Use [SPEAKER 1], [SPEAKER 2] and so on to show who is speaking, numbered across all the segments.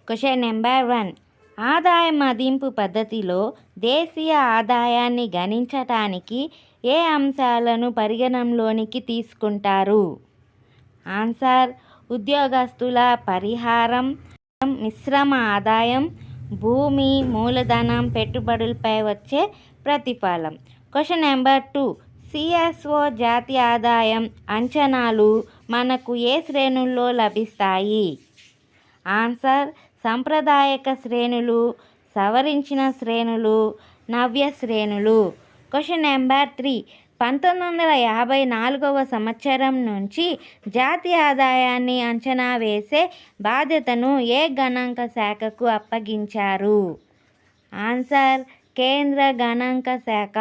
[SPEAKER 1] Question number 1. ఆదాయ మదింపు పద్ధతిలో దేశీయ ఆదాయాన్ని గణించటానికి ఏ అంశాలను పరిగణనలోనికి తీసుకుంటారు? ఆన్సర్: ఉద్యోగస్తుల పరిహారం, మిశ్రమ ఆదాయం, భూమి మూలధనం, పెట్టుబడులపై వచ్చే ప్రతిఫలం. Question number 2. సిఎస్ఓ జాతీయ ఆదాయం అంచనాలు మనకు ఏ శ్రేణుల్లో లభిస్తాయి? ఆన్సర్: సాంప్రదాయక శ్రేణులు, సవరించిన శ్రేణులు, నవ్య శ్రేణులు. Question number 3. 1954వ సంవత్సరం నుంచి జాతీయ ఆదాయాన్ని అంచనా వేసే బాధ్యతను ఏ గణాంక శాఖకు అప్పగించారు? ఆన్సర్: కేంద్ర గణాంక శాఖ.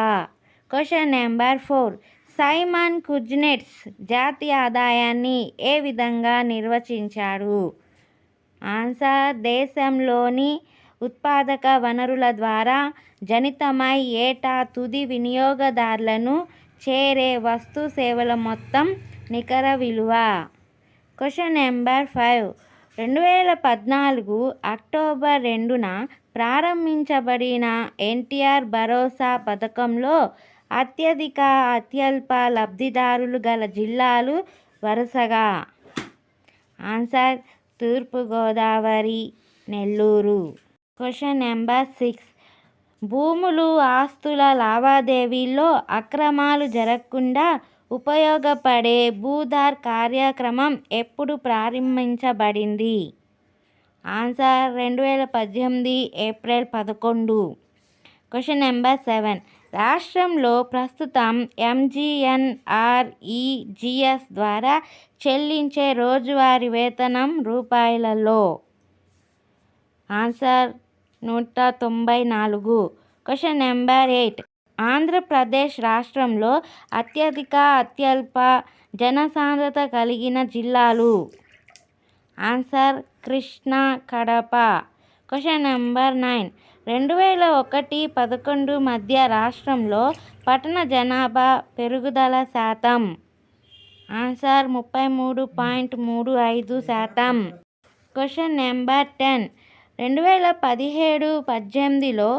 [SPEAKER 1] Question number 4. సైమన్ కుజ్నెట్స్ జాతీయ ఆదాయాన్ని ఏ విధంగా నిర్వచించారు? ఆన్సర్: దేశంలోని ఉత్పాదక వనరుల ద్వారా జనితమై ఏటా తుది వినియోగదారులను చేరే వస్తు సేవల మొత్తం నికర విలువ. Question number 5. 2014 అక్టోబర్ 2న ప్రారంభించబడిన ఎన్టీఆర్ భరోసా పథకంలో అత్యధిక అత్యల్ప లబ్ధిదారులు గల జిల్లాలు వరుసగా. Answer: Thurpu Godavari, Nellore. Question number 6. భూములు, ఆస్తుల లావాదేవీల్లో అక్రమాలు జరగకుండా ఉపయోగపడే భూధార్ కార్యక్రమం ఎప్పుడు ప్రారంభించబడింది? Answer: 2018 April 11. Question number 7. రాష్ట్రంలో ప్రస్తుతం ఎంజీఎన్ఆర్ఈజీఎస్ ద్వారా చెల్లించే రోజువారీ వేతనం రూపాయలలో. ఆన్సర్: 194. Question number 8. ఆంధ్రప్రదేశ్ రాష్ట్రంలో అత్యధిక అత్యల్ప జనసాంద్రత కలిగిన జిల్లాలు. Answer: Krishna, Kadapa. Question number 9. 2001-11 మధ్య రాష్ట్రంలో పట్టణ జనాభా పెరుగుదల శాతం. ఆన్సర్: 33.35%. Question number 10. 2017-18లో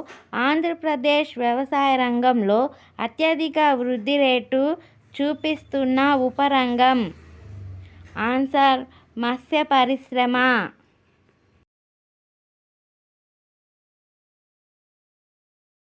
[SPEAKER 1] ఆంధ్రప్రదేశ్ వ్యవసాయ రంగంలో అత్యధిక వృద్ధి రేటు చూపిస్తున్న ఉపరంగం. ఆన్సర్: మత్స్య పరిశ్రమ.